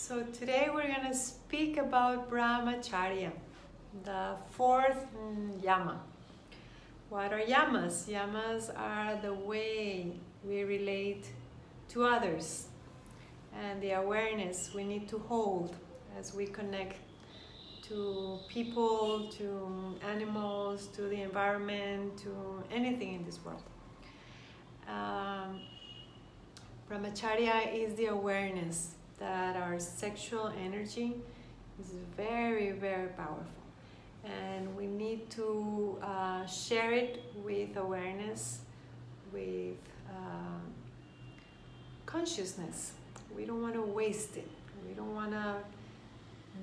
So today we're going to speak about Brahmacharya, the fourth Yama. What are Yamas? Yamas are the way we relate to others and the awareness we need to hold as we connect to people, to animals, to the environment, to anything in this world. Brahmacharya is the awareness that our sexual energy is very, very powerful. And we need to share it with awareness, with consciousness. We don't want to waste it. We don't want to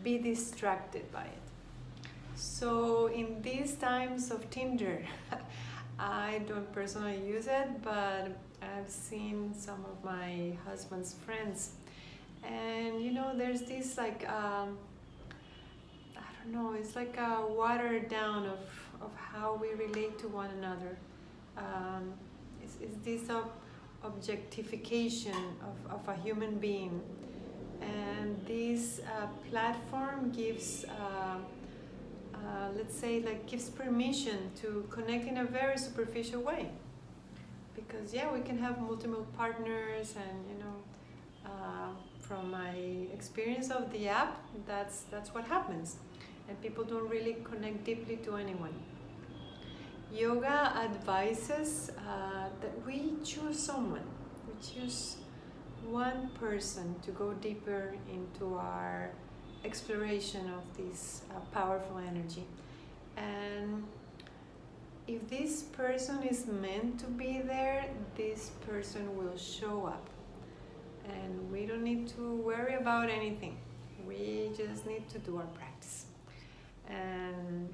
be distracted by it. So in these times of Tinder, I don't personally use it, but I've seen some of my husband's friends, and there's this like I don't know, it's like a watered down of how we relate to one another. It's this objectification of a human being, and this platform gives let's say, like, gives permission to connect in a very superficial way, because we can have multiple partners, and from my experience of the app, that's what happens, and people don't really connect deeply to anyone. Yoga advises that we choose someone, we choose one person to go deeper into our exploration of this powerful energy. And if this person is meant to be there, this person will show up, and we don't need to worry about anything. We just need to do our practice. And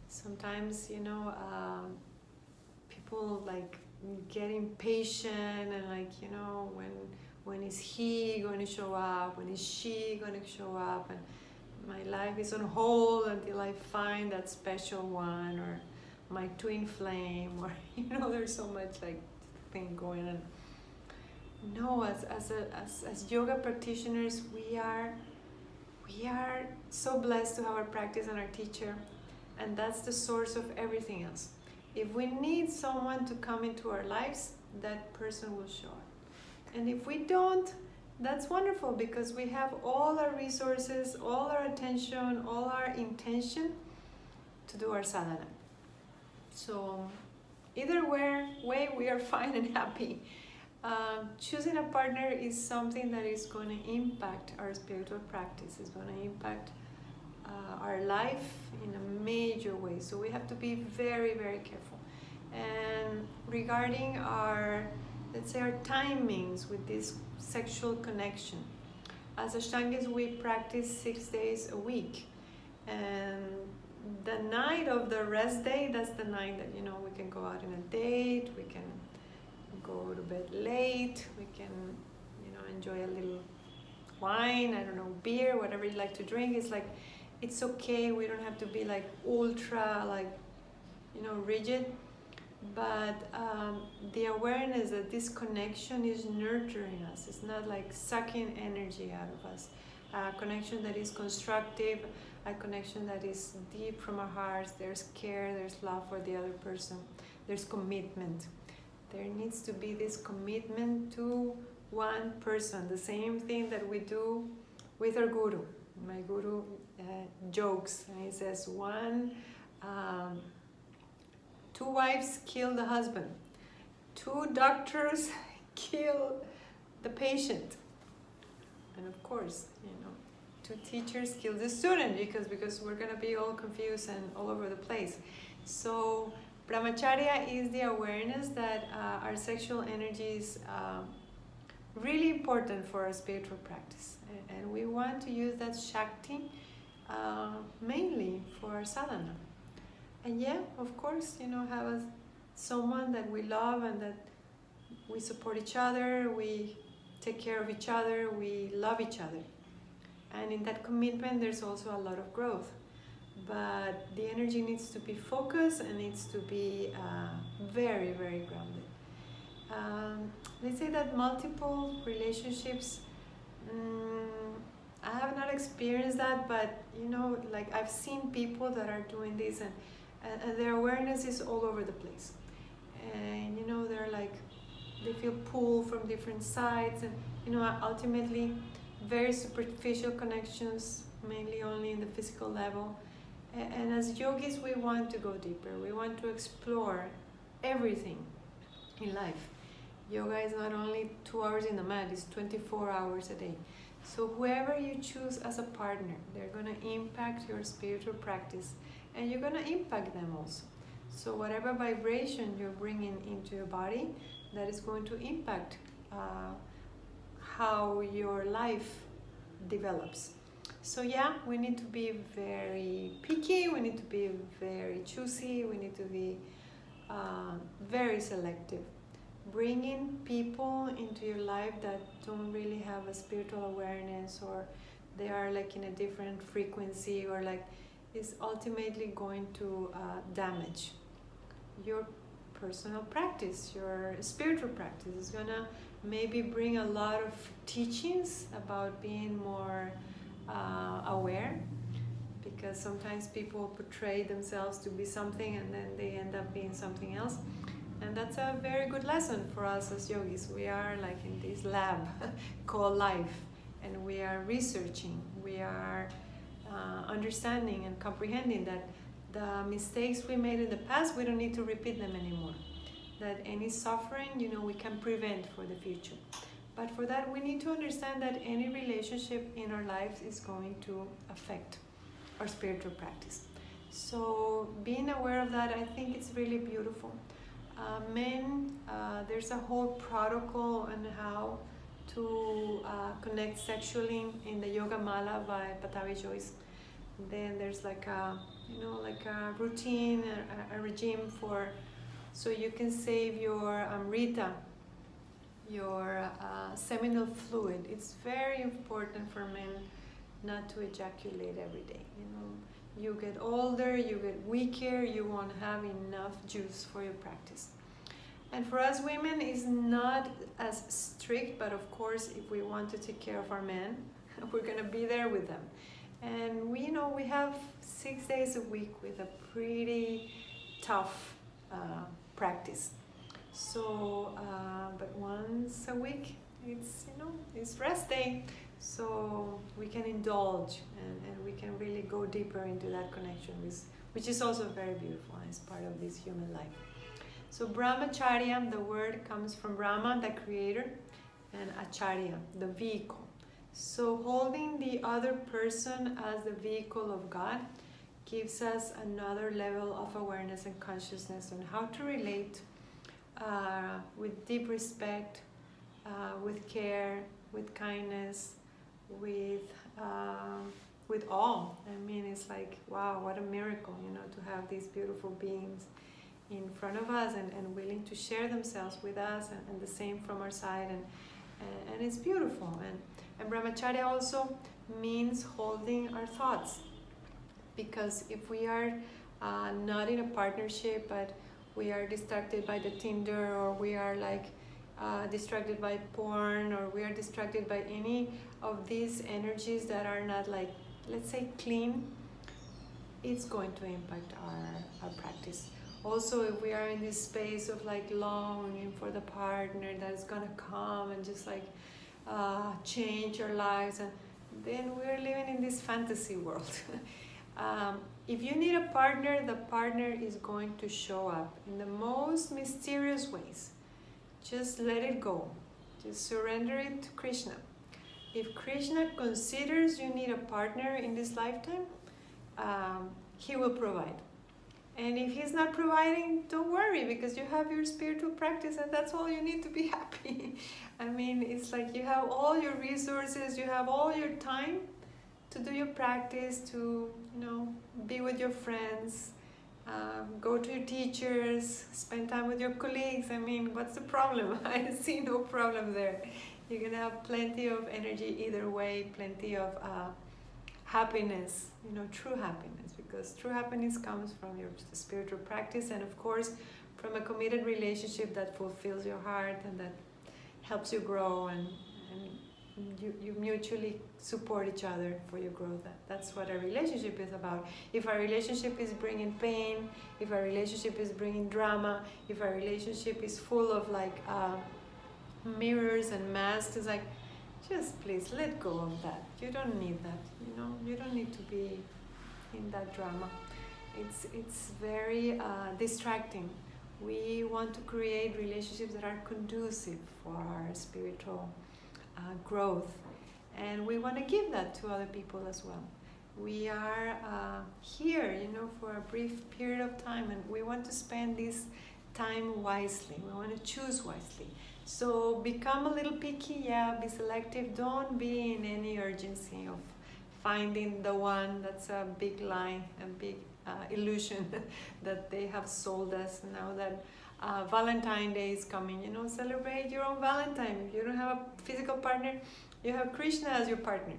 sometimes people like get impatient, and like when is he going to show up, when is she going to show up, and my life is on hold until I find that special one, or my twin flame, or there's so much like thing going on. No, as yoga practitioners, we are so blessed to have our practice and our teacher, and that's the source of everything else. If we need someone to come into our lives, that person will show up. And if we don't, that's wonderful, because we have all our resources, all our attention, all our intention to do our sadhana. So either way, we are fine and happy. Choosing a partner is something that is going to impact our spiritual practice. It's going to impact our life in a major way. So we have to be very, very careful. And regarding our, let's say, our timings with this sexual connection, as Ashtangas, we practice 6 days a week. And the night of the rest day, that's the night that we can go out on a date, we can go to bed late, we can enjoy a little wine, I don't know, beer, whatever you like to drink. It's like, it's okay, we don't have to be like ultra rigid, but the awareness that this connection is nurturing us. It's not like sucking energy out of us. A connection that is constructive, a connection that is deep from our hearts. There's care, there's love for the other person, there's commitment. There needs to be this commitment to one person, the same thing that we do with our guru. My guru jokes, and he says, two wives kill the husband, two doctors kill the patient, and of course, two teachers kill the student, because we're going to be all confused and all over the place. So Brahmacharya is the awareness that our sexual energy is really important for our spiritual practice, and we want to use that Shakti mainly for our sadhana. And of course, have someone that we love, and that we support each other, we take care of each other, we love each other. And in that commitment, there's also a lot of growth. But the energy needs to be focused and needs to be very, very grounded. They say that multiple relationships, I experienced that, but like I've seen people that are doing this, and their awareness is all over the place, and they're like, they feel pulled from different sides, and ultimately very superficial connections, mainly only in the physical level. And as yogis, we want to go deeper. We want to explore everything in life. Yoga is not only 2 hours in the mat, it's 24 hours a day. So whoever you choose as a partner, they're going to impact your spiritual practice, and you're going to impact them also. So whatever vibration you're bringing into your body, that is going to impact how your life develops. So yeah, we need to be very picky, we need to be very choosy, we need to be very selective. Bringing people into your life that don't really have a spiritual awareness, or they are like in a different frequency, or like is ultimately going to damage your personal practice, your spiritual practice. Is gonna maybe bring a lot of teachings about being more aware, because sometimes people portray themselves to be something and then they end up being something else. And that's a very good lesson for us as yogis. We are like in this lab called life, and we are researching, we are understanding and comprehending that the mistakes we made in the past, we don't need to repeat them anymore. That any suffering, we can prevent for the future. But for that, we need to understand that any relationship in our lives is going to affect our spiritual practice. So being aware of that, I think it's really beautiful. Men, there's a whole protocol on how to connect sexually in the Yoga Mala by Patavi Joyce. Then there's like a routine, a regime for, so you can save your amrita, your seminal fluid. It's very important for men not to ejaculate every day. You get older, you get weaker, you won't have enough juice for your practice. And for us women, it's not as strict, but of course, if we want to take care of our men, we're gonna be there with them. And we have 6 days a week with a pretty tough practice. So, but once a week, it's rest day. So we can indulge, and we can really go deeper into that connection, which is also very beautiful as part of this human life. So Brahmacharya, the word comes from Brahma, the creator, and Acharya, the vehicle. So holding the other person as the vehicle of God gives us another level of awareness and consciousness on how to relate with deep respect, with care, with kindness, with awe. I mean, it's like, wow, what a miracle, to have these beautiful beings in front of us and willing to share themselves with us, and the same from our side, and it's beautiful. And Brahmacharya also means holding our thoughts, because if we are not in a partnership, but we are distracted by the Tinder, or we are like distracted by porn, or we are distracted by any of these energies that are not like, let's say, clean, it's going to impact our practice. Also, if we are in this space of like longing for the partner that is gonna come and just like change our lives, and then we're living in this fantasy world. If you need a partner, the partner is going to show up in the most mysterious ways. Just let it go. Just surrender it to Krishna. If Krishna considers you need a partner in this lifetime, he will provide. And if he's not providing, don't worry, because you have your spiritual practice, and that's all you need to be happy. I mean, it's like you have all your resources, you have all your time to do your practice, to be with your friends, go to your teachers, spend time with your colleagues. I mean, what's the problem? I see no problem there. You're gonna have plenty of energy either way, plenty of happiness, true happiness, because true happiness comes from your spiritual practice, and of course from a committed relationship that fulfills your heart and that helps you grow and you mutually support each other for your growth. That's what a relationship is about. If a relationship is bringing pain, if a relationship is bringing drama, if a relationship is full of like mirrors and masks, it's like, just please let go of that. You don't need that. You don't need to be in that drama. It's very distracting. We want to create relationships that are conducive for our spiritual growth, and we want to give that to other people as well. We are here, for a brief period of time, and we want to spend this time wisely. We want to choose wisely. So become a little picky, be selective. Don't be in any urgency of finding the one. That's a big lie, a big illusion that they have sold us now that Valentine's Day is coming. Celebrate your own Valentine. If you don't have a physical partner, you have Krishna as your partner.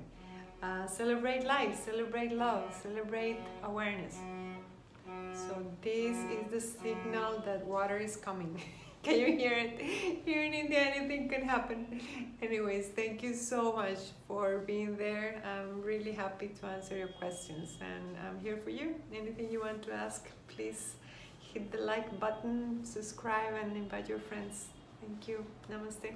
Celebrate life, celebrate love, celebrate awareness. So this is the signal that water is coming. Can you hear it? Here in India, anything can happen. Anyways, thank you so much for being there. I'm really happy to answer your questions, and I'm here for you. Anything you want to ask, please hit the like button, subscribe, and invite your friends. Thank you. Namaste.